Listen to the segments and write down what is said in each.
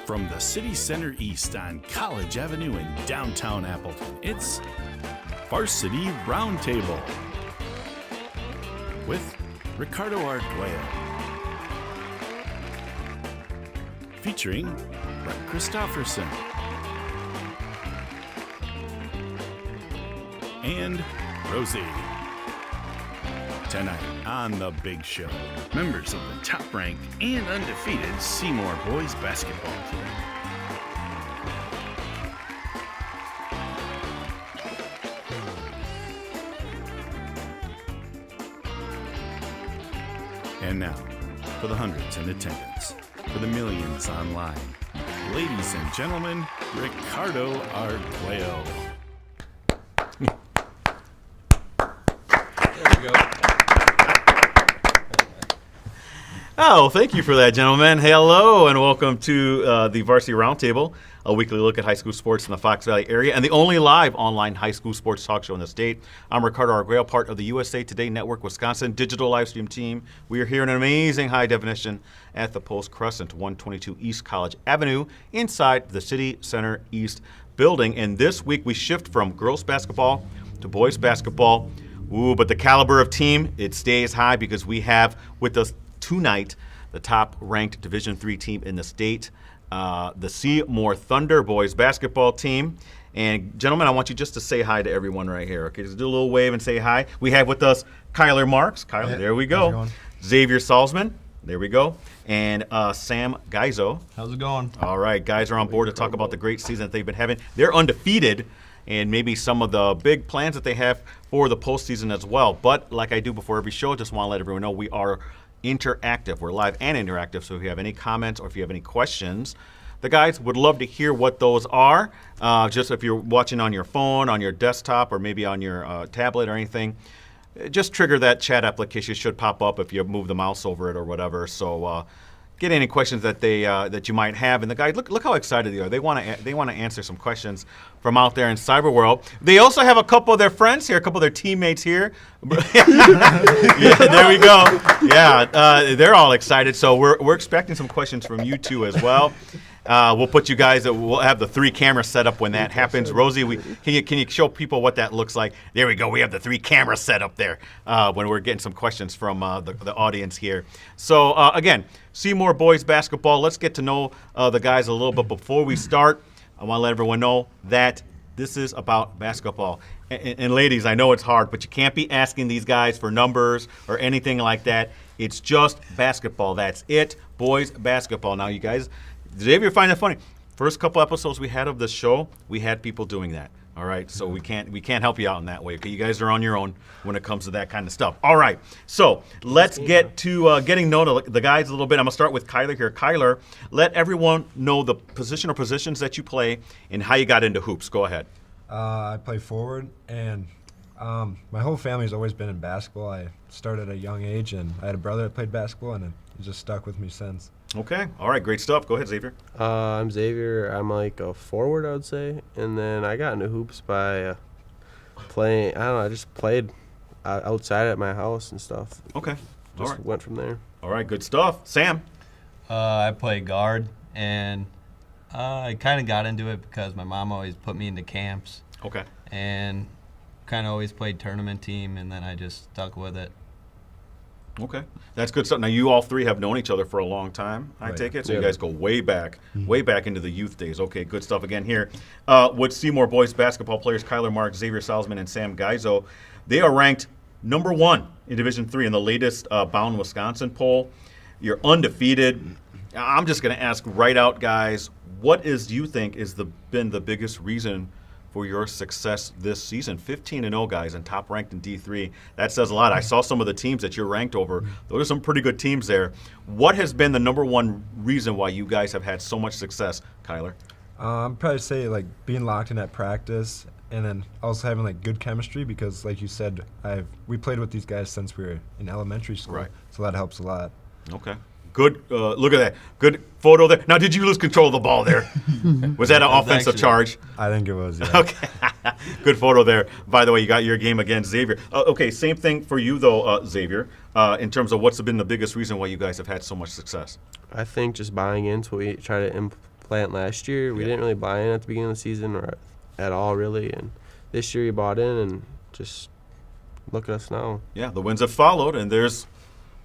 From the city center east on College Avenue in downtown Appleton, it's Varsity Roundtable with Ricardo Arguello, featuring Brett Christopherson and Rosie. Tonight on The Big Show, members of the top-ranked and undefeated Seymour boys basketball team. And now, for the hundreds in attendance, for the millions online, ladies and gentlemen, Ricardo Arguello. There we go. Oh, thank you for that, gentlemen. Hello, and welcome to the Varsity Roundtable, a weekly look at high school sports in the Fox Valley area, and the only live online high school sports talk show in the state. I'm Ricardo Arguello, part of the USA Today Network Wisconsin digital live stream team. We are here in an amazing high definition at the Post Crescent, 122 East College Avenue, inside the City Center East building. And this week we shift from girls basketball to boys basketball. Ooh, but the caliber of team, it stays high because we have with us tonight the top-ranked Division III team in the state, the Seymour Thunder boys basketball team. And gentlemen, I want you just to say hi to everyone right here. Okay, just do a little wave and say hi. We have with us Kyler Marks. Kyler, there we go. Xavier Salzman. There we go. And Sam Geyso. How's it going? All right, guys are on board to talk about the great season that they've been having. They're undefeated, and maybe some of the big plans that they have for the postseason as well. But like I do before every show, I just want to let everyone know we are interactive. We're live and interactive, so if you have any comments or if you have any questions, the guys would love to hear what those are. Just if you're watching on your phone, on your desktop, or maybe on your tablet or anything, just trigger that chat application. It should pop up if you move the mouse over it or whatever. So get any questions that that you might have. And the guys, look how excited they are. They want to answer some questions from out there in cyber world. They also have a couple of their friends here, a couple of their teammates here. Yeah, there we go. Yeah, they're all excited. So we're expecting some questions from you two as well. We'll put you guys. We'll have the 3 cameras set up when that happens. Rosie, can you show people what that looks like? There we go. We have the 3 cameras set up there when we're getting some questions from the audience here. So again, Seymour boys basketball. Let's get to know the guys a little bit before we start. I want to let everyone know that this is about basketball. And ladies, I know it's hard, but you can't be asking these guys for numbers or anything like that. It's just basketball. That's it. Boys basketball. Now, you guys, did you ever find that funny? First couple episodes we had of this show, we had people doing that. All right, so we can't help you out in that way. Okay, you guys are on your own when it comes to that kind of stuff. All right, so let's get to getting to know the guys a little bit. I'm gonna start with Kyler here. Kyler, let everyone know the position or positions that you play and how you got into hoops. Go ahead. I play forward, and my whole family's always been in basketball. I started at a young age, and I had a brother that played basketball, and it just stuck with me since. Okay. All right. Great stuff. Go ahead, Xavier. I'm Xavier. I'm like a forward, I would say. And then I got into hoops by playing. I don't know. I just played outside at my house and stuff. Okay. Just went from there. All right. Good stuff. Sam. I play guard, and I kind of got into it because my mom always put me into camps. Okay. And kind of always played tournament team, and then I just stuck with it. Okay, that's good stuff. Now, you all 3 have known each other for a long time, I take it? So you guys go way back into the youth days. Okay, good stuff again here. With Seymour boys basketball players Kyler Marks, Xavier Salzman, and Sam Geyso, they are ranked number 1 in Division III in the latest Bound Wisconsin poll. You're undefeated. I'm just going to ask right out, guys, what do you think is been the biggest reason for your success this season? 15-0, guys, and top ranked in D3. That says a lot. I saw some of the teams that you're ranked over. Those are some pretty good teams there. What has been the number 1 reason why you guys have had so much success, Kyler? I'd probably say like being locked in at practice, and then also having like good chemistry because, like you said, we played with these guys since we were in elementary school, right? So that helps a lot. Okay. Good. Look at that. Good photo there. Now, did you lose control of the ball there? Was that an offensive charge? I think it was, yeah. Okay. Good photo there. By the way, you got your game against Xavier. Okay, same thing for you, though, Xavier, in terms of what's been the biggest reason why you guys have had so much success. I think just buying into what we try to plant last year. We Yeah. didn't really buy in at the beginning of the season or at all, really. And this year we bought in, and just look at us now. Yeah, the wins have followed, and there's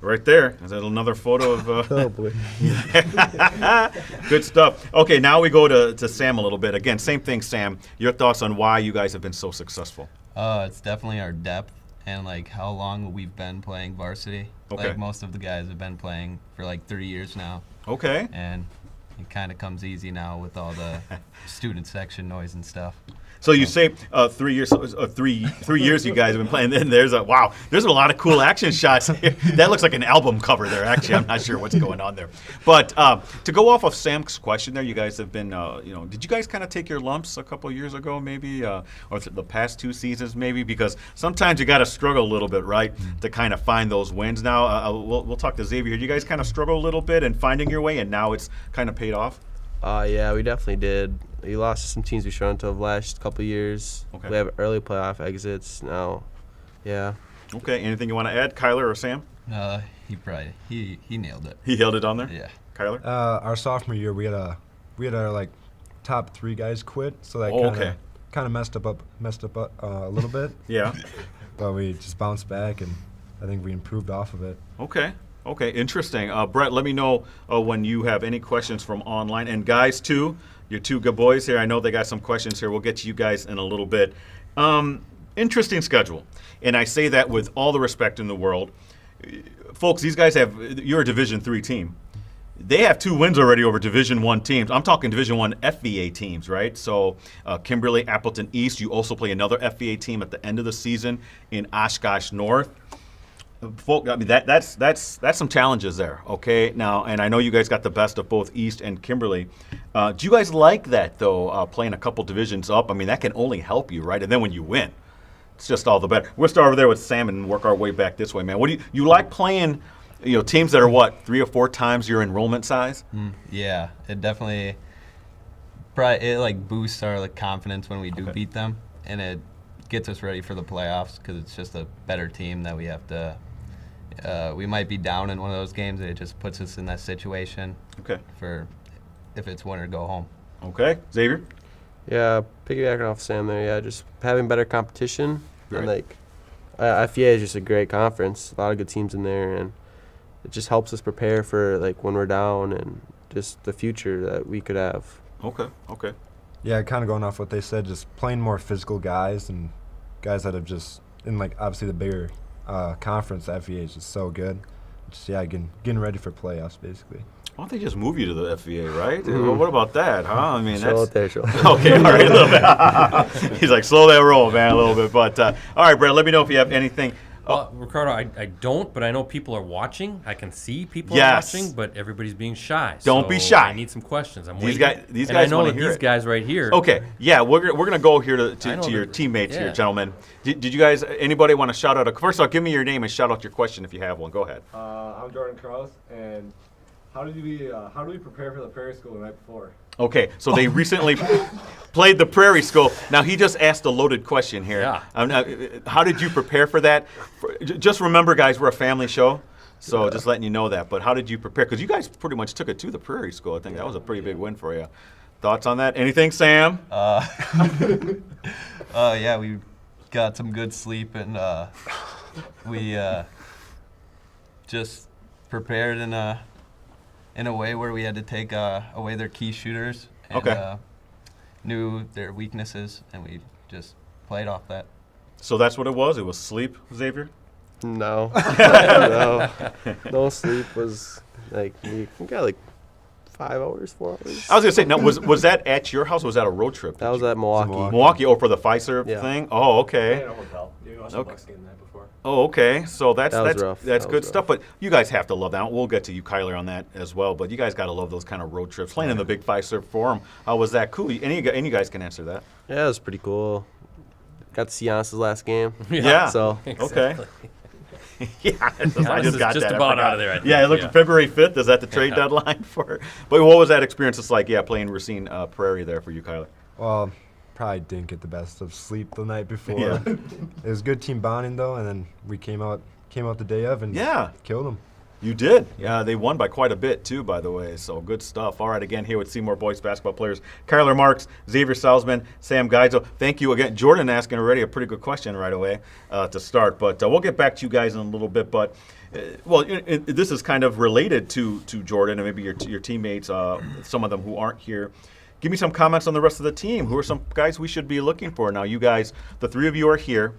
right there. Is that another photo of? Oh, boy. Good stuff. Okay, now we go to Sam a little bit. Again, same thing, Sam. Your thoughts on why you guys have been so successful? It's definitely our depth and like how long we've been playing varsity. Okay. Like most of the guys have been playing for like 3 years now, Okay. and it kind of comes easy now with all the student section noise and stuff. So you say 3 years, 3 years you guys have been playing. Then there's a lot of cool action shots here. That looks like an album cover there. Actually, I'm not sure what's going on there. But to go off of Sam's question there, you guys have been, did you guys kind of take your lumps a couple years ago, maybe, or the past 2 seasons, maybe? Because sometimes you got to struggle a little bit, right, to kind of find those wins. Now we'll talk to Xavier. You guys kind of struggle a little bit in finding your way, and now it's kind of paid off. Yeah, we definitely did. We lost to some teams we struggled to the last couple of years. Okay. We have early playoff exits now. Yeah. Okay. Anything you want to add, Kyler or Sam? He nailed it. He held it on there. Yeah. Kyler. Our sophomore year, we had our like top 3 guys quit, so that Okay. kind of messed up a little bit. Yeah. But we just bounced back, and I think we improved off of it. Okay. Okay, interesting. Brett, let me know when you have any questions from online. And guys, too, your 2 good boys here, I know they got some questions here. We'll get to you guys in a little bit. Interesting schedule. And I say that with all the respect in the world. Folks, these guys you're a Division III team. They have 2 wins already over Division I teams. I'm talking Division I FVA teams, right? So Kimberly, Appleton East. You also play another FVA team at the end of the season in Oshkosh North. Folk, I mean that's some challenges there. Okay, now, and I know you guys got the best of both East and Kimberly. Do you guys like that though? Playing a couple divisions up. I mean, that can only help you, right? And then when you win, it's just all the better. We'll start over there with Sam and work our way back this way, man. What do you like playing? Teams that are what 3 or 4 times your enrollment size? Yeah, it definitely like boosts our like confidence when we do beat them, and it gets us ready for the playoffs because it's just a better team that we have to. We might be down in one of those games, and it just puts us in that situation. Okay. For if it's win or go home. Okay, Xavier. Yeah, piggybacking off Sam there, yeah, just having better competition. Right. And, like, FEA is just a great conference. A lot of good teams in there, and it just helps us prepare for, like, when we're down and just the future that we could have. Okay, okay. Yeah, kind of going off what they said, just playing more physical guys and guys that have just, in like obviously the bigger conference, the FVA is just so good. Just, yeah, getting ready for playoffs, basically. Why don't they just move you to the FVA, right? Well, what about that, huh? I mean, Show that's it there, show it. okay. All right, a little bit. He's like, slow that roll, man, a little bit. But all right, Brett, let me know if you have anything. Well, Ricardo, I don't, but I know people are watching. I can see people Yes. are watching, but everybody's being shy. Don't so be shy. I need some questions. I'm These waiting. guys and I know wanna that hear these it. guys right here. Okay, yeah, we're gonna go here I to know your that- teammates here, yeah. gentlemen. Did you guys? Anybody want to shout out? First off, give me your name and shout out your question if you have one. Go ahead. I'm Jordan Krause, and how do we prepare for the Prairie School the night before? Okay, so they recently played the Prairie School. Now, he just asked a loaded question here. Yeah. How did you prepare for that? Just remember, guys, we're a family show, so just letting you know that. But how did you prepare? Because you guys pretty much took it to the Prairie School. I think that was a pretty big win for you. Thoughts on that? Anything, Sam? Yeah, we got some good sleep, and we just prepared in a way where we had to take away their key shooters and Okay. knew their weaknesses, and we just played off that. So that's what it was? It was sleep, Xavier? No. No sleep was, like, we got, like, 5 hours, 4 hours. I was going to say, now, was that at your house or was that a road trip? That was at Milwaukee. Milwaukee, or for the Fiserv Yeah. thing? Oh, okay. In a hotel. You watched Okay. the Bucks game the night before. Oh, okay. So that's That was rough. that's That good was stuff. But you guys have to love that. We'll get to you, Kyler, on that as well. But you guys got to love those kind of road trips. Playing in the Big Fiserv Forum, how was that? Cool. Any of you guys can answer that. Yeah, it was pretty cool. Got to see Giannis's last game. Yeah. So, Okay. Yeah, I just is got just that. I about forgot. out of there, I think. Yeah, it looked Yeah. February 5th. Is that the trade deadline for? But what was that experience? It's like, yeah, playing Racine Prairie there for you, Kyler. Well, probably didn't get the best of sleep the night before. Yeah. It was good team bonding though, and then we came out the day of and Yeah. killed them. You did. Yeah, they won by quite a bit, too, by the way. So good stuff. All right, again, here with Seymour boys basketball players, Kyler Marks, Xavier Salzman, Sam Geyso. Thank you again. Jordan asking already a pretty good question right away to start. But we'll get back to you guys in a little bit. But, this is kind of related to Jordan and maybe your teammates, some of them who aren't here. Give me some comments on the rest of the team. Who are some guys we should be looking for? Now, you guys, the three of you are here.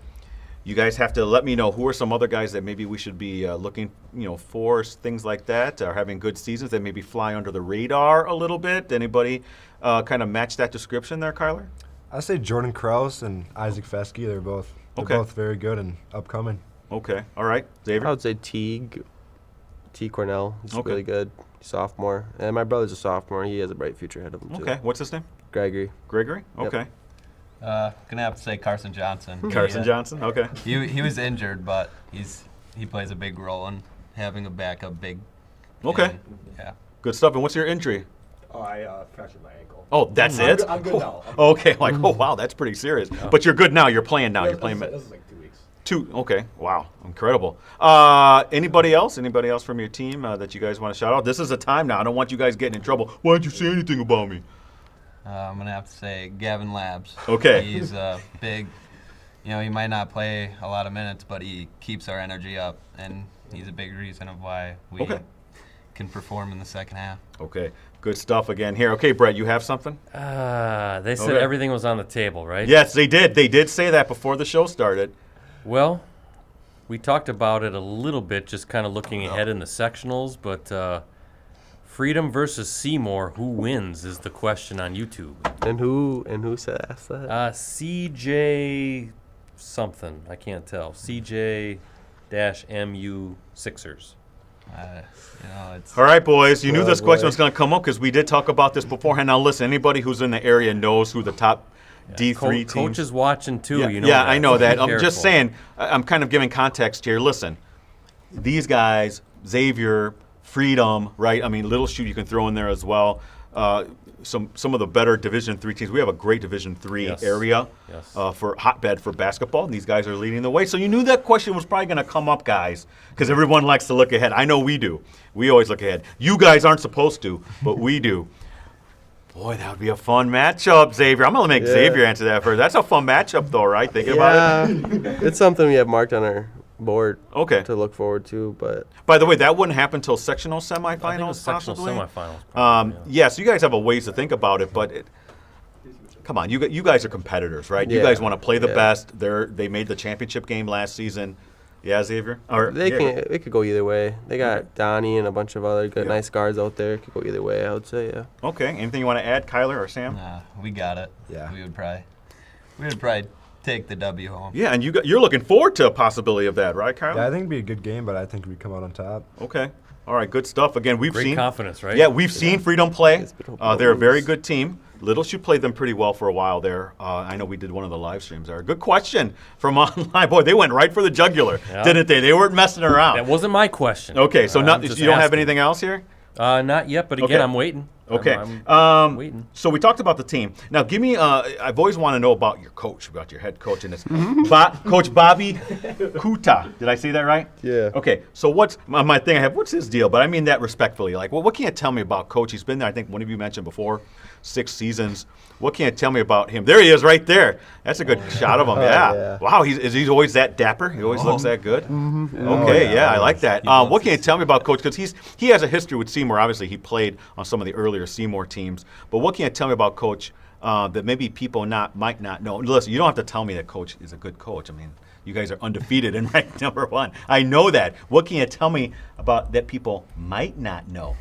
You guys have to let me know who are some other guys that maybe we should be looking, for things like that, or having good seasons that maybe fly under the radar a little bit. Anybody kind of match that description there, Kyler? I say Jordan Krause and Isaac Fesky. They're both very good and upcoming. Okay, all right, Xavier. I would say T. Cornell. He's Okay. really good. Sophomore. And my brother's a sophomore. He has a bright future ahead of him, too. Okay, what's his name? Gregory. Gregory? Yep. Okay. Gonna have to say Carson Johnson. Carson Johnson? Okay. He was injured, but he plays a big role in having a backup big. Okay. And, yeah. Good stuff. And what's your injury? Oh, I fractured my ankle. Oh, that's it? I'm good now. Okay, like, oh, wow, that's pretty serious. But you're good now. You're playing now. You're playing. This is like 2 weeks. Okay. Wow. Incredible. Anybody else? Anybody else from your team that you guys want to shout out? This is a time now. I don't want you guys getting in trouble. Why didn't you say anything about me? I'm gonna have to say Gavin Labs. Okay. He's big. He might not play a lot of minutes, but he keeps our energy up, and he's a big reason of why we can perform in the second half. Okay. Good stuff again here. Okay, Brett, you have something? They said Okay. everything was on the table, right? Yes, they did. They did say that before the show started. Well, we talked about it a little bit, just kind of looking ahead in the sectionals, but Freedom versus Seymour, who wins is the question on YouTube. And who asked that? CJ something, I can't tell. CJ-MU Sixers. It's All right, boys. You knew Oh, this question boy. was going to come up because we did talk about this beforehand. Now, listen, anybody who's in the area knows who the top D3 teams. Coach is watching too. Yeah, You know. yeah, that, I know so that. be I'm just careful. saying, I'm kind of giving context here. Listen, these guys, Xavier, Freedom, right? I mean, Little Shoot you can throw in there as well. Some of the better Division III teams. We have a great Division III Yes. area Yes. for hotbed for basketball. And these guys are leading the way. So you knew that question was probably going to come up, guys, because everyone likes to look ahead. I know we do. We always look ahead. You guys aren't supposed to, but we do. Boy, that would be a fun matchup, Xavier. I'm going to make Yeah. Xavier answer that first. That's a fun matchup, though, right? Think about it. It's something we have marked on our board Okay. to look forward to, but By the way, that wouldn't happen until sectional I think it semifinals, was sectional possibly. semifinals. Probably, Yeah, so you guys have a ways to think about it, but come on, you guys are competitors, right? You Yeah. guys want to play the Yeah. best. They made the championship game last season. Yeah, Xavier? Or, it could go either way. They got Donnie and a bunch of other good, nice guards out there. It could go either way, I would say, yeah. Okay, anything you want to add, Kyler or Sam? we got it. Yeah. We would probably take the W home. Yeah, and you're looking forward to a possibility of that, right, Kyler? Yeah, I think it'd be a good game, but I think we come out on top. Okay. All right, good stuff. Again, we've Great seen confidence, right? Yeah, we've seen Freedom play. It's been a They're a very bonus. good team. Little Shoe played them pretty well for a while there. I know we did one of the live streams there. Good question from online. Boy, they went right for the jugular, Yeah. didn't they? They weren't messing around. That wasn't my question. Okay, so I'm just you don't have asking. anything else here? Not yet, but again, Okay. I'm waiting. Okay. I'm waiting. So we talked about the team. Now, give me. I've always want to know about your coach, about your head coach, and it's Coach Bobby Kuta. Did I say that right? Yeah. Okay. So what's my thing? I have. What's his deal? But I mean that respectfully. Like, what can you tell me about Coach? He's been there. I think one of you mentioned before, 6 seasons. What can you tell me about him? There he is, right there. That's a good shot of him. Yeah. yeah. Wow. Is he always that dapper? He always looks that good. Okay. Yeah, I like that. What can you tell me about Coach? Because he has a history with Seymour. Obviously, he played on some of the earlier Seymour teams. But what can you tell me about Coach that maybe people might not know? Listen, you don't have to tell me that Coach is a good coach. I mean, you guys are undefeated and ranked #1. I know that. What can you tell me about that people might not know?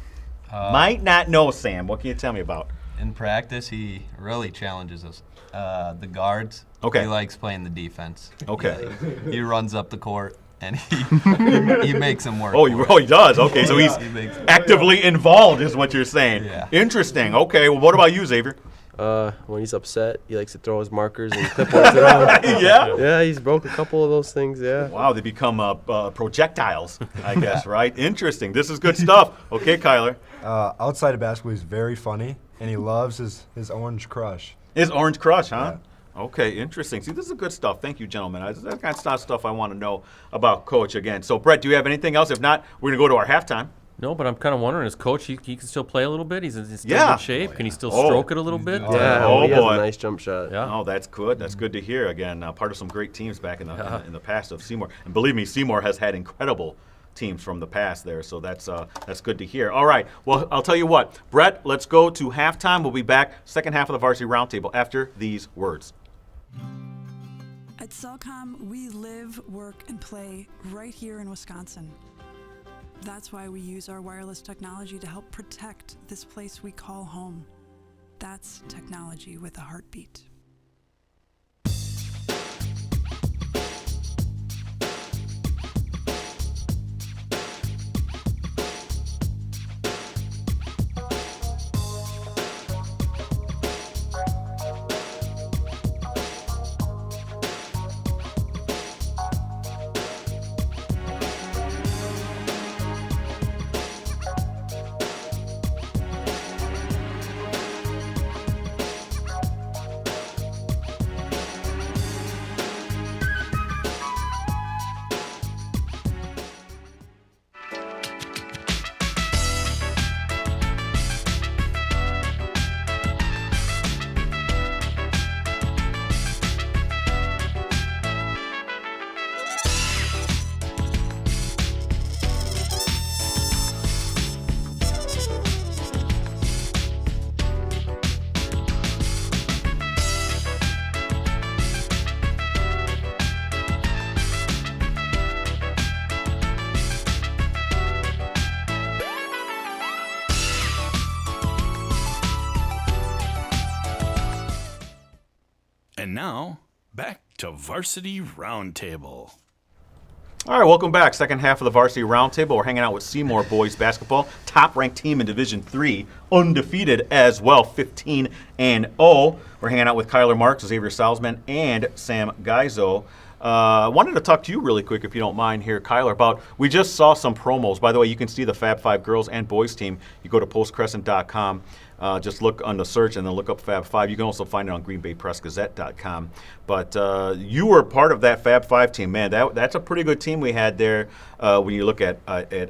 Might not know, Sam. What can you tell me about? In practice, he really challenges us. The guards. Okay. He likes playing the defense. Okay. He runs up the court and he makes them work. Oh, for it. he does. Okay, so he's He makes them actively involved, is what you're saying. Yeah. Interesting. Okay. Well, what about you, Xavier? When he's upset, he likes to throw his markers and clipboards around. Yeah. Yeah, he's broke a couple of those things, yeah. Wow, they become projectiles, I guess, right? Interesting. This is good stuff. Okay, Kyler. Outside of basketball, he's very funny, and he loves his Orange Crush. His Orange Crush, huh? Okay, interesting. See, this is good stuff. Thank you, gentlemen. That's the kind of stuff I want to know about Coach again. So, Brett, do you have anything else? If not, we're going to go to our halftime. No, but I'm kind of wondering, is Coach, he can still play a little bit? He's in still Yeah. good shape? Can he still stroke it a little bit? Yeah, Oh, he has boy. a nice jump shot. Yeah. Oh, that's good. That's good to hear. Again, part of some great teams back in the past of Seymour. And believe me, Seymour has had incredible teams from the past there, so that's good to hear. All right, well, I'll tell you what. Brett, let's go to halftime. We'll be back second half of the Varsity Roundtable after these words. At Cellcom, we live, work, and play right here in Wisconsin. That's why we use our wireless technology to help protect this place we call home. That's technology with a heartbeat. And now, back to Varsity Roundtable. All right, welcome back. Second half of the Varsity Roundtable. We're hanging out with Seymour boys basketball, top-ranked team in Division III, undefeated as well, 15-0. We're hanging out with Kyler Marks, Xavier Salzman, and Sam Geyso. Wanted to talk to you really quick, if you don't mind here, Kyler, about we just saw some promos. By the way, you can see the Fab Five girls and boys team. You go to postcrescent.com. Just look on the search and then look up Fab Five. You can also find it on greenbaypressgazette.com. But you were part of that Fab Five team. Man, that's a pretty good team we had there when you look at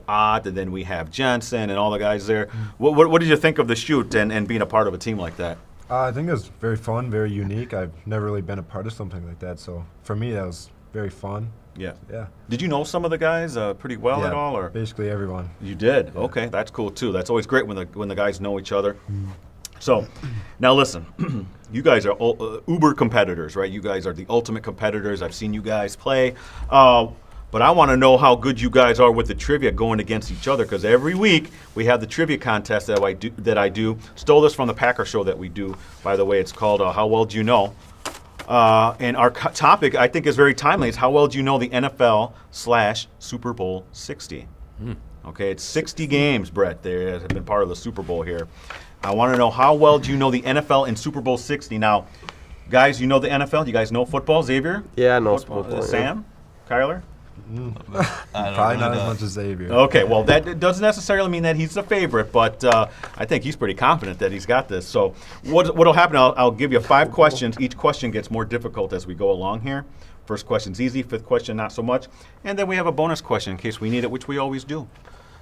Odd, and then we have Jensen and all the guys there. What did you think of the shoot and being a part of a team like that? I think it was very fun, very unique. I've never really been a part of something like that, so for me that was very fun. Yeah. Yeah. Did you know some of the guys pretty well Yeah, at all, or basically everyone. you did? Yeah. Okay, that's cool too. That's always great when the guys know each other. So, now listen, you guys are uber competitors, right? You guys are the ultimate competitors. I've seen you guys play. But I want to know how good you guys are with the trivia going against each other, because every week we have the trivia contest that I do. Stole this from the Packer show that we do, by the way. It's called How Well Do You Know? And our topic, I think, is very timely. It's how well do you know the NFL/Super Bowl 60? Okay, it's 60 games, Brett, there have been part of the Super Bowl here. I want to know how well do you know the NFL and Super Bowl 60? Now, guys, you know the NFL? You guys know football? Xavier? Yeah, I know Football. football, yeah. Sam? Kyler? Probably not as much as Xavier. Okay, well, that doesn't necessarily mean that he's the favorite, but I think he's pretty confident that he's got this. So what'll happen, I'll give you 5 questions. Each question gets more difficult as we go along here. First question's easy, 5th question not so much. And then we have a bonus question in case we need it, which we always do.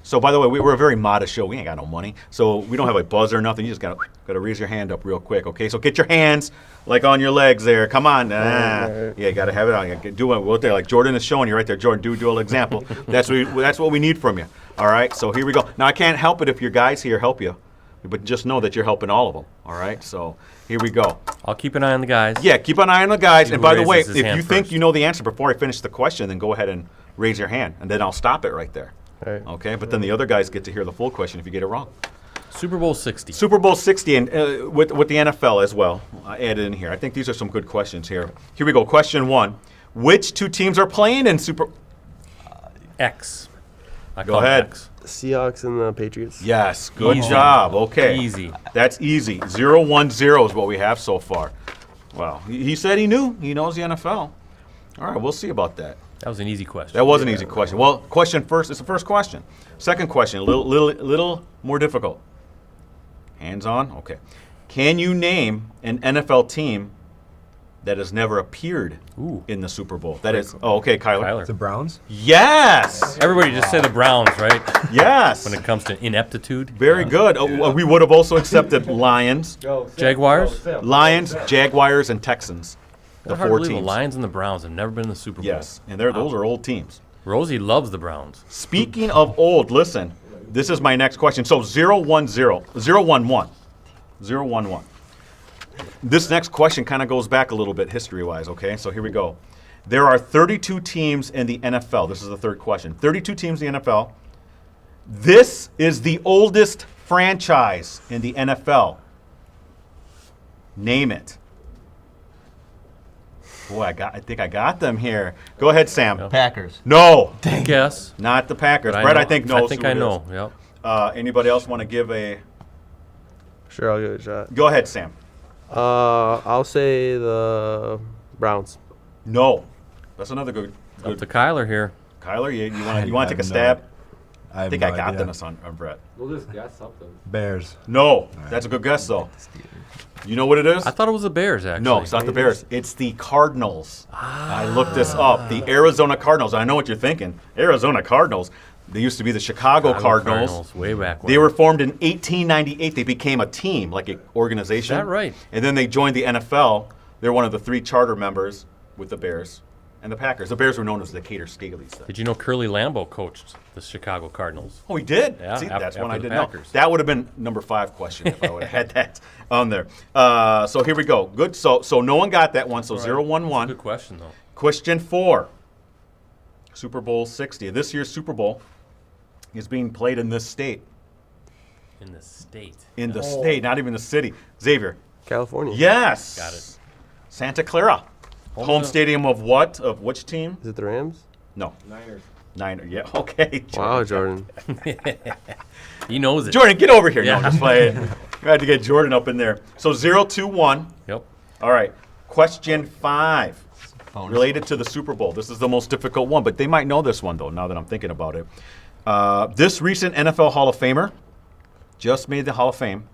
So, by the way, we're a very modest show. We ain't got no money. So we don't have a buzzer or nothing. You just got to raise your hand up real quick, okay? So get your hands, like, on your legs there. Come on. Yeah, you got to have it on. Do it there. Like Jordan is showing you right there. Jordan, do an example. That's what we need from you. All right? So here we go. Now, I can't help it if your guys here help you. But just know that you're helping all of them. All right? So here we go. I'll keep an eye on the guys. Yeah, keep an eye on the guys. See And who by the way, raises his if hand you think first. you know the answer before I finish the question, then go ahead and raise your hand. And then I'll stop it right there. All right. Okay? But then the other guys get to hear the full question if you get it wrong. Super Bowl 60. Super Bowl 60 and with the NFL as well. I added in here. I think these are some good questions here. Here we go. Question 1. Which 2 teams are playing in Super... X. I Go call it ahead. X. Seahawks and the Patriots. Yes. Good Easy. job. Okay. Easy. That's easy. 0-1-0 is what we have so far. Wow. He said he knew. He knows the NFL. All right. We'll see about that. That was an easy question. That was an easy question. Well, question first. It's the first question. Second question, a little more difficult. Hands on? Okay. Can you name an NFL team that has never appeared Ooh. in the Super Bowl? That is, oh, okay, Kyler. It's the Browns. Yes, Everybody just say the Browns, right? yes. When it comes to ineptitude. Very good. We would have also accepted Lions, Go, Sam. Jaguars? Go, Sam. Lions, Sam. Jaguars, and Texans. The It's hard to four believe teams. the Lions and the Browns have never been in the Super Bowl. Yes, and those are old teams. Rosie loves the Browns. Speaking of old, listen, this is my next question. So 0-1-0, 0-1-1, 0-1-1. This next question kind of goes back a little bit history-wise, okay? So here we go. There are 32 teams in the NFL. This is the third question. 32 teams in the NFL. This is the oldest franchise in the NFL. Name it. Boy, I think I got them here. Go ahead, Sam. Packers. No, Guess. not the Packers. But Brett, I know- think knows. I think who I it is. know. Yep. Anybody else want to give a? Sure, I'll give it a shot. Go ahead, Sam. I'll say the Browns. No, that's another good. Up to Kyler here. Kyler, you I want to take a have stab? I I think I got this on Brett. We'll just guess something. Bears. No, that's a good guess though. You know what it is? I thought it was the Bears, actually. No, it's not the Bears. It's the Cardinals. I looked this up. The Arizona Cardinals. I know what you're thinking. Arizona Cardinals. They used to be the Chicago Cardinals. Way back when. They were formed in 1898. They became a team, like an organization. Is that right? And then they joined the NFL. They're one of the 3 charter members with the Bears and the Packers. The Bears were known as the Cater Staleys. then. Did you know Curly Lambeau coached the Chicago Cardinals? Oh, he did? Yeah, See, that's one after I the didn't know. Packers. That would have been number 5 question if I would have had that on there. So here we go. Good. So no one got that one. So 0-1-1. Good question, though. Question 4. Super Bowl 60. This year's Super Bowl is being played in this state. In the state. In the state, not even the city. Xavier. California. Yes. Got it. Santa Clara. Home stadium of what? Of which team? Is it the Rams? No. Niners. Niner. Yeah. Okay. Wow, Jordan. He knows it. Jordan, get over here. Yeah. No, just play it. We had to get Jordan up in there. So 0-2-1. Yep. All right. Question 5. Bonus. Related to the Super Bowl. This is the most difficult one, but they might know this one, though, now that I'm thinking about it. This recent NFL Hall of Famer, just made the Hall of Fame,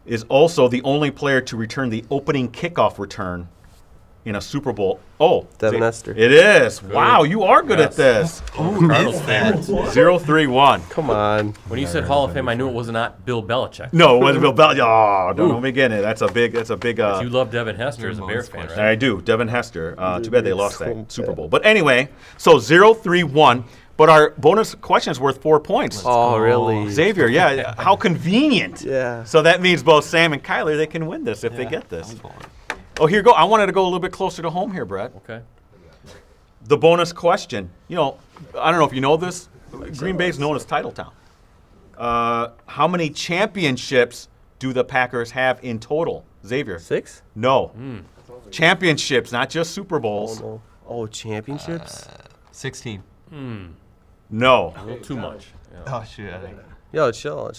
is also the only player to return the opening kickoff return in a Super Bowl. Oh, Devin Hester. It is. Wow, you are good at Yes. this. Cardinals favorite. 0-3-1. Come on. When you said Hall of Fame, I knew it was not Bill Belichick. No, it wasn't Bill Belichick. Oh, don't begin it. That's a big. You love Devin Hester as a Bear fan, right? I do. Devin Hester. Too bad they lost that Super Bowl. But anyway, so 0-3-1. But our bonus question is worth 4 points. Oh, really? Xavier, yeah. How convenient. Yeah. So that means both Sam and Kyler, they can win this if they get this. Oh, here you go. I wanted to go a little bit closer to home here, Brett. Okay. The bonus question. You know, I don't know if you know this. Green Bay is known as Titletown. How many championships do the Packers have in total? Xavier? 6? No. Championships, not just Super Oh, Bowls. no. Oh, championships? 16. No. A little too much. Yeah. Oh, shoot. I think. Yo, chill.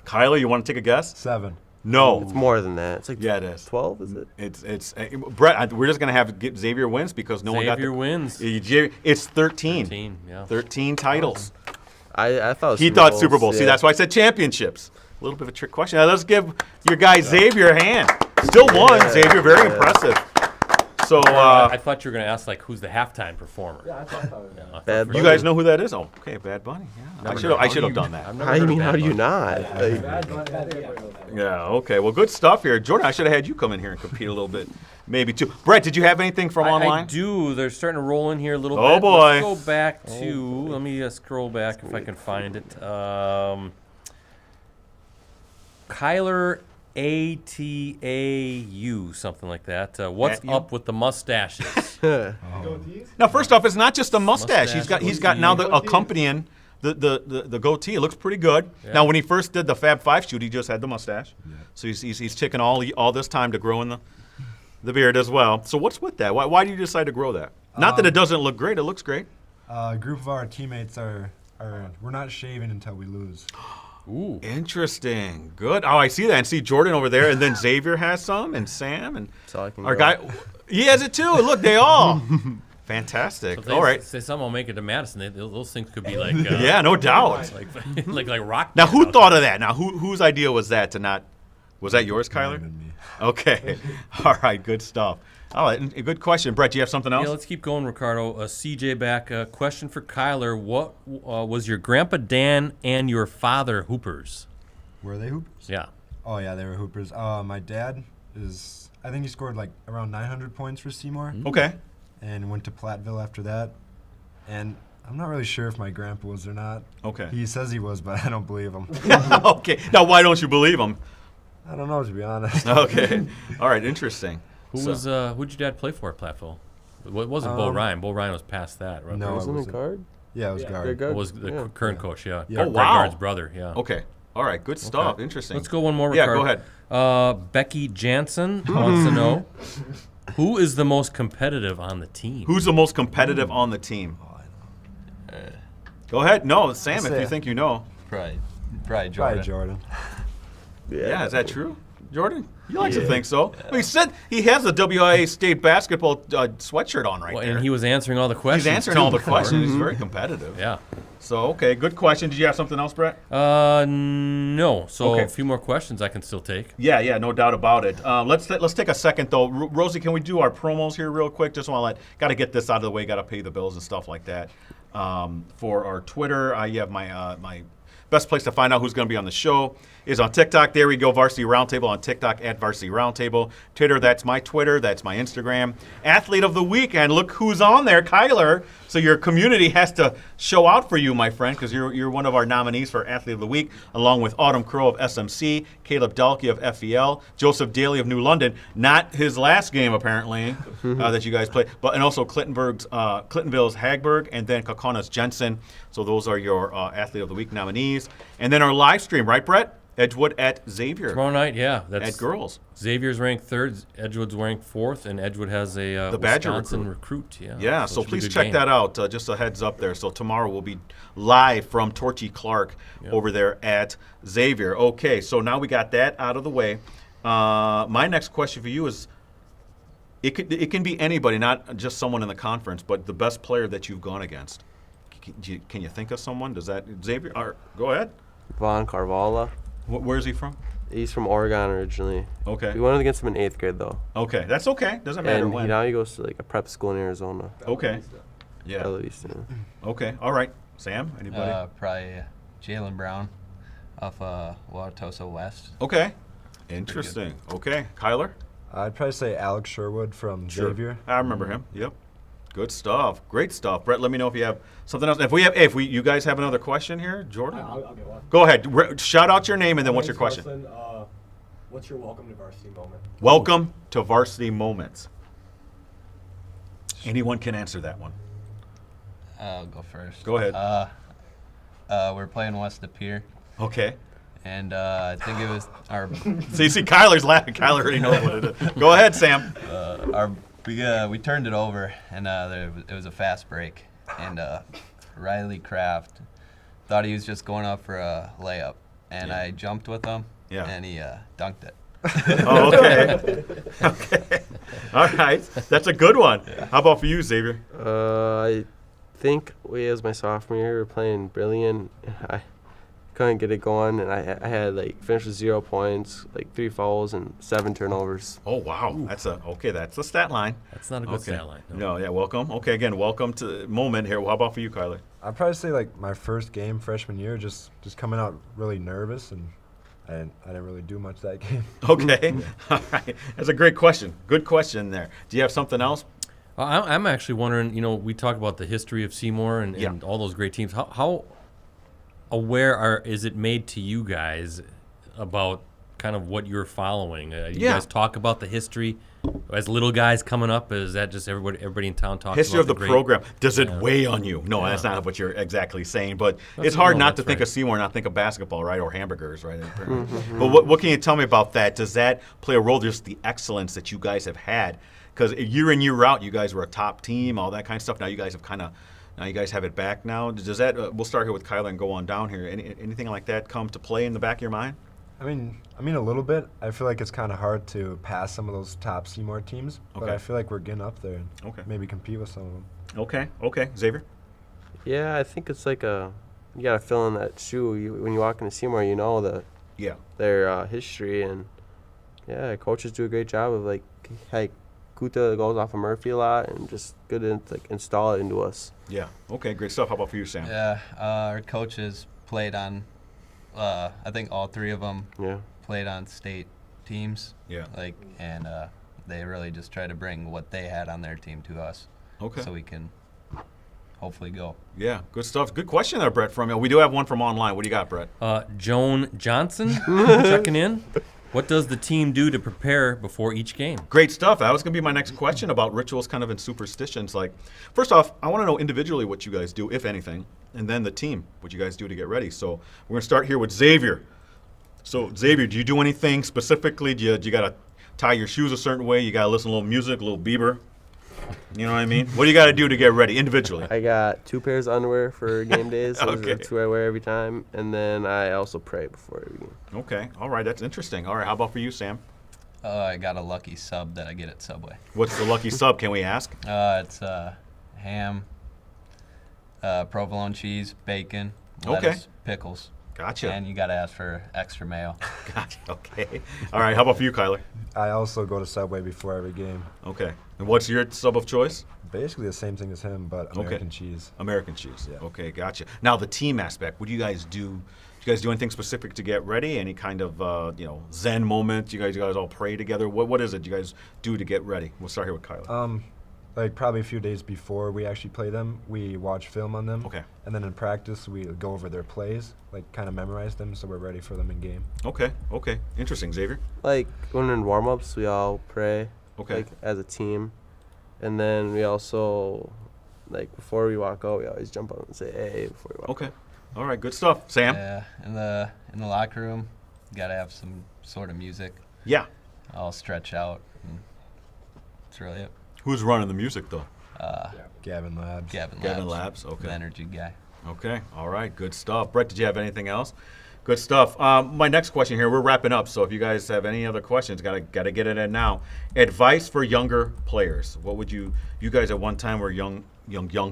Kyler, you want to take a guess? 7. No. It's more than that. It's like Yeah, it is. 12, is it? It's Brett. We're just gonna get Xavier wins because no one got Xavier wins. It's 13. 13, yeah. 13 titles. I thought it was He Super thought Bowls, Super Bowl. See, yeah. that's why I said championships. A little bit of a trick question. Now, let's give your guy Xavier a hand. Still won, Xavier. Very impressive. So I thought you were going to ask, like, who's the halftime performer? Yeah, I thought that was I thought Bad for you sure. guys know who that is? Oh, okay, Bad Bunny. Yeah. I should have done that. I've never How heard you of mean? Bad How do you Bunny. not? Like, bad, but everybody knows that. Yeah, okay. Well, good stuff here. Jordan, I should have had you come in here and compete a little bit. Maybe too. Brett, did you have anything from I online? do. They're starting to roll in here a little Oh, bit. boy. Let's go back to, let me scroll back if I can find it. Kyler ATAU, something like that. What's ATU? up with the mustaches? Goatees? Now, first off, it's not just a mustache. Mustache, He's got now the goatee. accompanying the goatee. It looks pretty good. Yeah. Now, when he first did the Fab Five shoot, he just had the mustache. So he's taken all this time to grow in the beard as well. So what's with that? Why do you decide to grow that? Not that it doesn't look great. It looks great. A group of our teammates are we're not shaving until we lose. Ooh. Interesting. Good. Oh, I see that. And see Jordan over there, and then Xavier has some, and Sam, and so I can our go. guy. He has it too. Look, they all. Fantastic. If they All right. say someone will make it to Madison, those things could be like Yeah, no doubt. like rock. Now, who band thought out of that? Now, whose idea was that to not? Was that yours, Kyler? Than me. Okay. All right. Good stuff. Oh, a good question. Brett, do you have something else? Yeah, let's keep going, Ricardo. CJ back. Question for Kyler. What was your Grandpa Dan and your father Hoopers? Were they hoopers? Yeah. Oh, yeah, they were hoopers. My dad I think he scored like around 900 points for Seymour. Okay. And went to Platteville after that. And I'm not really sure if my grandpa was or not. Okay. He says he was, but I don't believe him. Okay. Now, why don't you believe him? I don't know, to be honest. Okay. All right. Interesting. Who'd your dad play for at Platteville? It wasn't Bo Ryan. Bo Ryan was past that, right? No, Wasn't it wasn't. guard? Yeah, it was guard. Greg It was the current coach, yeah. Yeah. Oh, Greg wow. Gard's brother, yeah. Okay. All right. Good stuff. Okay. Interesting. Let's go one more, Yeah, Ricardo. go ahead. Becky Jansen wants to know, who is the most competitive on the team? Who's the most competitive on the team? Go ahead. No, Sam, if you think you know. Probably Jordan. Probably Jordan. Yeah, is that true? Jordan? You like to think so. Well, he said he has the WIA state basketball sweatshirt on right there. And he was answering all the questions. He's answering too, all the before. questions. He's very competitive. Yeah. So, okay, good question. Did you have something else, Brett? No. So Okay. a few more questions I can still take. Yeah, no doubt about it. Let's take a second though. Rosie, can we do our promos here real quick? Just want to got to get this out of the way. Got to pay the bills and stuff like that. For our Twitter, you have my best place to find out who's going to be on the show is on TikTok. There we go, Varsity Roundtable on TikTok at Varsity Roundtable. Twitter, that's my Twitter. That's my Instagram. Athlete of the Week, and look who's on there, Kyler. So your community has to show out for you, my friend, because you're one of our nominees for Athlete of the Week, along with Autumn Crow of SMC, Caleb Dalkey of FEL, Joseph Daly of New London. Not his last game, apparently, that you guys played, and also Clintonville's Hagberg, and then Kakona's Jensen. So those are your Athlete of the Week nominees. And then our live stream, right, Brett? Edgewood at Xavier. Tomorrow night, yeah. That's at girls. Xavier's ranked third, Edgewood's ranked fourth, and Edgewood has a the Badger Wisconsin recruit. Yeah, so it should be a please good check game. that out. Just a heads up there. So tomorrow we'll be live from Torchy Clark over there at Xavier. Okay, so now we got that out of the way. My next question for you is, it can be anybody, not just someone in the conference, but the best player that you've gone against. Can you think of someone? Does that Xavier? Go ahead. Von Carvalho. Where's he from? He's from Oregon originally. Okay. We went against him in 8th grade, though. Okay, that's okay. Doesn't matter And when. now he goes to like a prep school in Arizona. Okay. Yeah. Bella Vista. Okay. All right. Sam, anybody? Probably Jalen Brown off Wauwatosa West. Okay. Interesting. Okay. Kyler? I'd probably say Alex Sherwood from Xavier. I remember him. Yep. Good stuff. Great stuff. Brett, let me know if you have something else. If you guys have another question here, Jordan? I'll get one. Go ahead. Shout out your name and then what's your My name's question? Carson. What's your welcome to varsity moment? Welcome to Varsity Moments. Anyone can answer that one. I'll go first. Go ahead. We're playing West De Pere, Okay. and I think it was our See, Kyler's laughing. Kyler already knows what it is. Go ahead, Sam. we turned it over, and it was a fast break, and Riley Kraft thought he was just going up for a layup, and I jumped with him, and he dunked it. Oh, okay. Okay. All right. That's a good one. How about for you, Xavier? I think it was my sophomore year. We were playing Brilliant. I couldn't get it going, and I had finished with 0 points, 3 fouls, and 7 turnovers. Oh, wow. That's a stat line. That's not a good stat line. No, yeah, welcome. Okay, again, welcome to the moment here. How about for you, Kyler? I'd probably say my first game freshman year, just coming out really nervous, and I didn't really do much that game. Okay. All right. That's a great question. Good question there. Do you have something else? I'm actually wondering, we talk about the history of Seymour and all those great teams. How aware is it made to you guys about kind of what you're following? You guys talk about the history as little guys coming up? Is that just everybody in town talks History about of the program. Does it weigh on you? No, that's not what you're exactly saying. But it's hard not to think of Seymour, not think of basketball, right? Or hamburgers, right? But what can you tell me about that? Does that play a role, just the excellence that you guys have had? Because year in, year out, you guys were a top team, all that kind of stuff. Now you guys have it back now. Does that? We'll start here with Kyler and go on down here. Anything like that come to play in the back of your mind? I mean a little bit. I feel like it's kind of hard to pass some of those top Seymour teams, but I feel like we're getting up there and maybe compete with some of them. Okay. Xavier? Yeah, I think it's you got to fill in that shoe. When you walk into Seymour, you know their history, and coaches do a great job of Kuta goes off of Murphy a lot, and just good to like install it into us. Yeah. Okay, great stuff. How about for you, Sam? Yeah, our coaches played on, I think all three of them Yeah. played on state teams. Yeah. And they really just try to bring what they had on their team to us. Okay. So we can hopefully go. Yeah, good stuff. Good question there, Brett, from you. We do have one from online. What do you got, Brett? Joan Johnson checking in. What does the team do to prepare before each game? Great stuff. That was going to be my next question about rituals kind of and superstitions. Like, first off, I want to know individually what you guys do, if anything, and then the team, what you guys do to get ready. So we're going to start here with Xavier. So, Xavier, do you do anything specifically? Do you got to tie your shoes a certain way? You got to listen to a little music, a little Bieber? You know what I mean? What do you got to do to get ready individually? I got 2 pairs of underwear for game days. Those Okay. are 2 I wear every time. And then I also pray before every game. Okay. All right. That's interesting. All right. How about for you, Sam? I got a lucky sub that I get at Subway. What's the lucky sub? Can we ask? It's ham, provolone cheese, bacon, Okay. lettuce, pickles. Gotcha. And you got to ask for extra mayo. Gotcha. Okay. All right. How about for you, Kyler? I also go to Subway before every game. Okay. And what's your sub of choice? Basically the same thing as him, but Okay. American cheese. American cheese. Yeah. Okay, gotcha. Now the team aspect. What do you guys do? Do you guys do anything specific to get ready? Any kind of Zen moment? You guys all pray together? What is it you guys do to get ready? We'll start here with Kyler. Like probably a few days before we actually play them, we watch film on them. Okay. And then in practice, we go over their plays, like kind of memorize them, so we're ready for them in game. Okay. Interesting, Xavier. Like when in warm-ups, we all pray. Okay. Like as a team. And then we also, like before we walk out, we always jump up and say, hey, before we walk Okay. All right, good stuff. Sam? Yeah, in the locker room, you got to have some sort of music. Yeah. I'll stretch out. And that's really it. Who's running the music, though? Gavin Labs. Gavin Labs, okay. The energy guy. Okay, all right, good stuff. Brett, did you have anything else? Good stuff. My next question here, we're wrapping up, so if you guys have any other questions, gotta get it in now. Advice for younger players. What would you guys at one time were young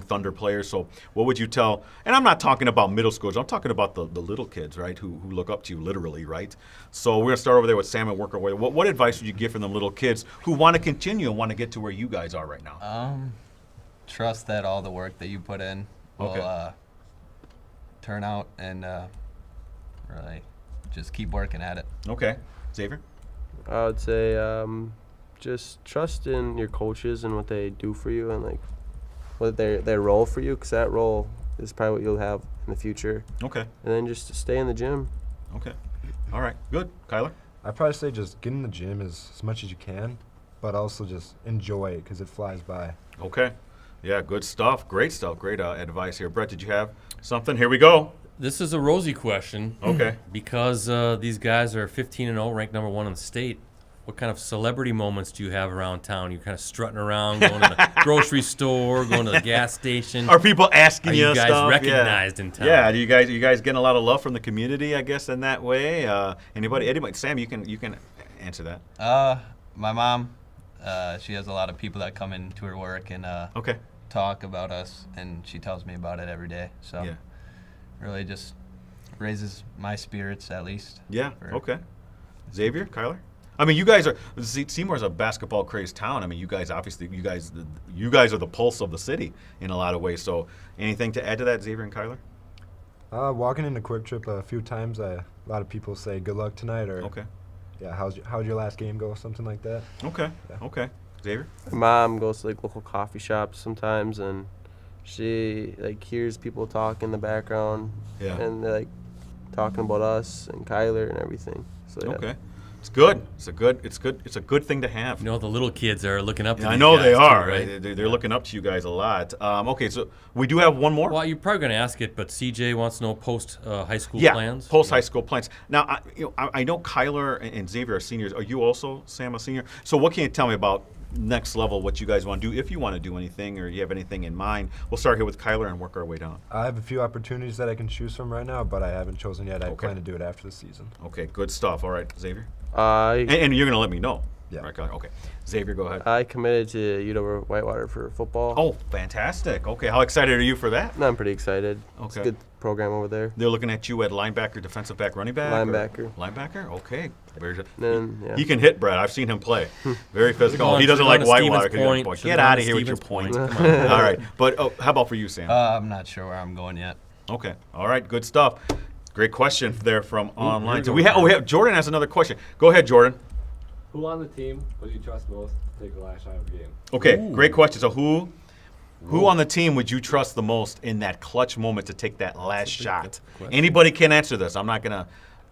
Thunder players, so what would you tell, and I'm not talking about middle schoolers, I'm talking about the little kids, right, who look up to you literally, right? So we're gonna start over there with Sam and work our way. What advice would you give for them little kids who want to continue and want to get to where you guys are right now? Trust that all the work that you put in will Okay. turn out, and really just keep working at it. Okay, Xavier? I would say just trust in your coaches and what they do for you and like what their role for you, because that role is probably what you'll have in the future. Okay, And then just stay in the gym. okay. All right, good. Kyler? I'd probably say just get in the gym as much as you can, but also just enjoy it because it flies by. Okay. Yeah, good stuff. Great stuff. Great advice here. Brett, did you have something? Here we go. This is a rosy question. Okay. Because these guys are 15-0, ranked number 1 in the state. What kind of celebrity moments do you have around town? You're kind of strutting around, going to the grocery store, going to the gas station. Are people asking Are you guys stuff? recognized in town? Yeah. Do you guys getting a lot of love from the community? I guess in that way. Anybody? Sam, you can answer that. My mom, she has a lot of people that come into her work and Okay. talk about us, and she tells me about it every day. So Yeah. really just raises my spirits at least. Yeah. for- Okay. Xavier, Kyler. I mean, you guys are. Seymour's a basketball crazed town. I mean, you guys obviously, you guys are the pulse of the city in a lot of ways. So, anything to add to that, Xavier and Kyler? Walking into Quick Trip a few times, a lot of people say good luck tonight, or Okay. yeah, how'd your last game go, something like that. Okay. Yeah. Okay. Xavier. My mom goes to like local coffee shops sometimes, and she like hears people talk in the background, Yeah. and they're like talking about us and Kyler and everything. So yeah. Okay. It's good. It's a good thing to have. You know, the little kids are looking up to Yeah, I these know guys they too, are. right? They're looking up to you guys a lot. Okay, so we do have one more. Well, you're probably going to ask it, but CJ wants to know post-high school Yeah, plans. post high school plans. Now, I know Kyler and Xavier are seniors. Are you also, Sam, a senior? So what can you tell me about next level, what you guys want to do, if you want to do anything or you have anything in mind? We'll start here with Kyler and work our way down. I have a few opportunities that I can choose from right now, but I haven't chosen yet. I Okay. plan to do it after the season. Okay, good stuff. All right, Xavier. I And you're going to let me know. Yeah. Right, Kyler? Okay. Xavier, go ahead. I committed to UW Whitewater for football. Oh, fantastic. Okay, how excited are you for that? I'm pretty excited. It's a Okay. good program over there. They're looking at you at linebacker, defensive back, running back? or- Linebacker. Linebacker? Okay. Then, yeah. He can hit, Brett. I've seen him play. Very physical. Gone- He doesn't should've like gone to Whitewater. Stevens 'cause he Point. doesn't Should've Get gone out to of here with your Stevens point. Point. Come on. All right. But how about for you, Sam? I'm not sure where I'm going yet. Okay. All right. Good stuff. Great question there from online. here So we go. we have Jordan has another question. Go ahead, Jordan. Who on the team would you trust most to take the last shot of the game? Okay. Ooh. Great question. So who on the team would you trust the most in that clutch moment to take that last shot? question. Anybody can answer this. I'm not gonna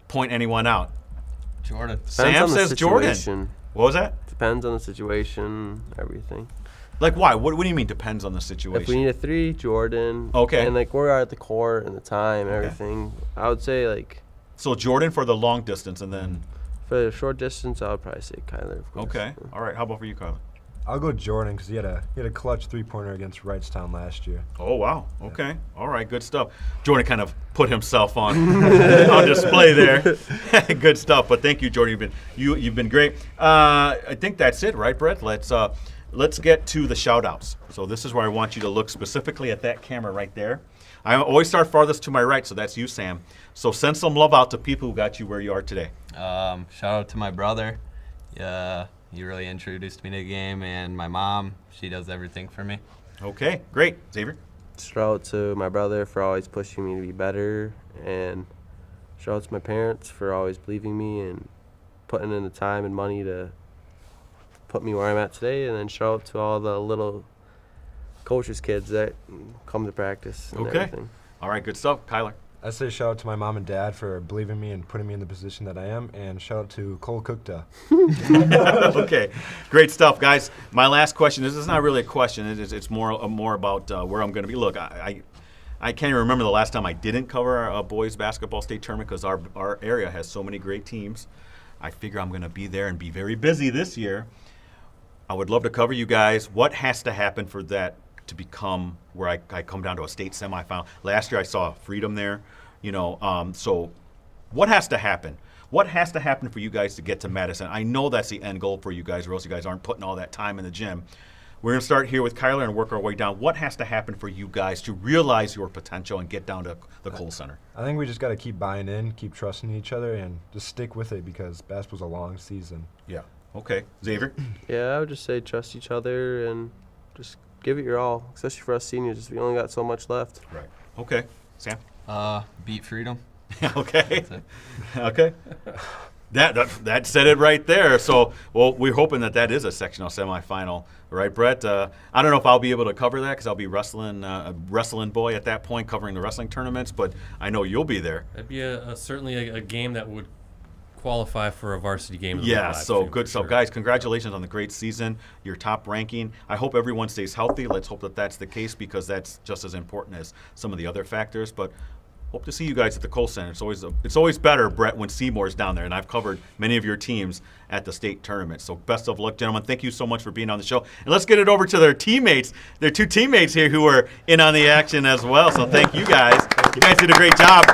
point anyone out. Jordan. Depends Sam on the says Jordan. situation. What was that? Depends on the situation, everything. Like why? What do you mean depends on the If we situation? need a 3, Jordan. Okay. And like where we are at the court and the time, Okay. everything. I would say like So Jordan for the long distance, and then for the short distance, I would probably say Kyler. Of course. okay. All right. How about for you, Carla? I'll go Jordan because he had a clutch 3-pointer against Wrightstown last year. Oh wow. Okay. All right. Good stuff. Jordan kind of put himself on on display there. Good stuff. But thank you, Jordan. You've been great. I think that's it, right, Brett? Let's get to the shout outs. So this is where I want you to look specifically at that camera right there. I always start farthest to my right, so that's you, Sam. So send some love out to people who got you where you are today. Shout out to my brother. He really introduced me to the game, and my mom. She does everything for me. Okay. Great. Xavier. Shout out to my brother for always pushing me to be better, and shout out to my parents for always believing me and putting in the time and money to put me where I'm at today. And then shout out to all the little coaches' kids that come to practice and Okay. everything. All right. Good stuff, Kyler. I say shout out to my mom and dad for believing me and putting me in the position that I am, and shout out to Cole Cookta. Okay, great stuff, guys. My last question. This is not really a question. It's more about where I'm going to be. Look, I can't even remember the last time I didn't cover a boys basketball state tournament because our area has so many great teams. I figure I'm going to be there and be very busy this year. I would love to cover you guys. What has to happen for that to become where I come down to a state semifinal? Last year I saw Freedom there. So what has to happen? What has to happen for you guys to get to Madison? I know that's the end goal for you guys, or else you guys aren't putting all that time in the gym. We're going to start here with Kyler and work our way down. What has to happen for you guys to realize your potential and get down to the Kohl Center? I think we just got to keep buying in, keep trusting each other, and just stick with it because basketball's a long season. Yeah. Okay. Xavier? Yeah, I would just say trust each other and just give it your all, especially for us seniors. We only got so much left. Right. Okay. Sam? Beat Freedom. Okay. Okay. That said it right there. So, well, we're hoping that is a sectional semifinal, right, Brett? I don't know if I'll be able to cover that because I'll be a wrestling boy at that point, covering the wrestling tournaments. But I know you'll be there. That'd be certainly a game that would qualify for a varsity game. In the Yeah. live So stream, good for stuff, sure. guys. Congratulations on the great season. Your top ranking. I hope everyone stays healthy. Let's hope that that's the case because that's just as important as some of the other factors. But hope to see you guys at the Kohl Center. It's always better, Brett, when Seymour's down there, and I've covered many of your teams at the state tournament. So best of luck, gentlemen. Thank you so much for being on the show. And let's get it over to their teammates. Their two teammates here who are in on the action as well. So thank you guys. You guys did a great job.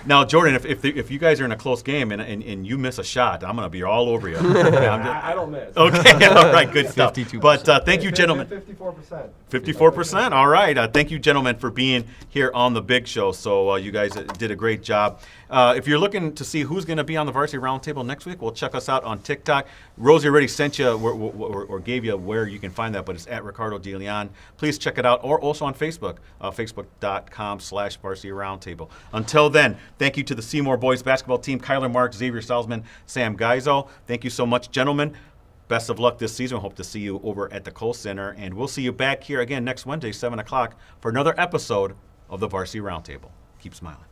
Now, Jordan, if you guys are in a close game and you miss a shot, I'm going to be all over you. I don't miss. Okay, all right, good stuff. 52%. But thank you, gentlemen. 54%. 54%. All right. Thank you, gentlemen, for being here on the Big Show. So you guys did a great job. If you're looking to see who's going to be on the Varsity Roundtable next week, well, check us out on TikTok. Rosie already sent you or gave you where you can find that, but it's at Ricardo De Leon. Please check it out, or also on Facebook, facebook.com/Varsity Roundtable. Until then, thank you to the Seymour boys basketball team, Kyler, Marks, Xavier Salzman, Sam Geyso. Thank you so much, gentlemen. Best of luck this season. Hope to see you over at the Kohl Center. And we'll see you back here again next Wednesday, 7 o'clock, for another episode of the Varsity Roundtable. Keep smiling.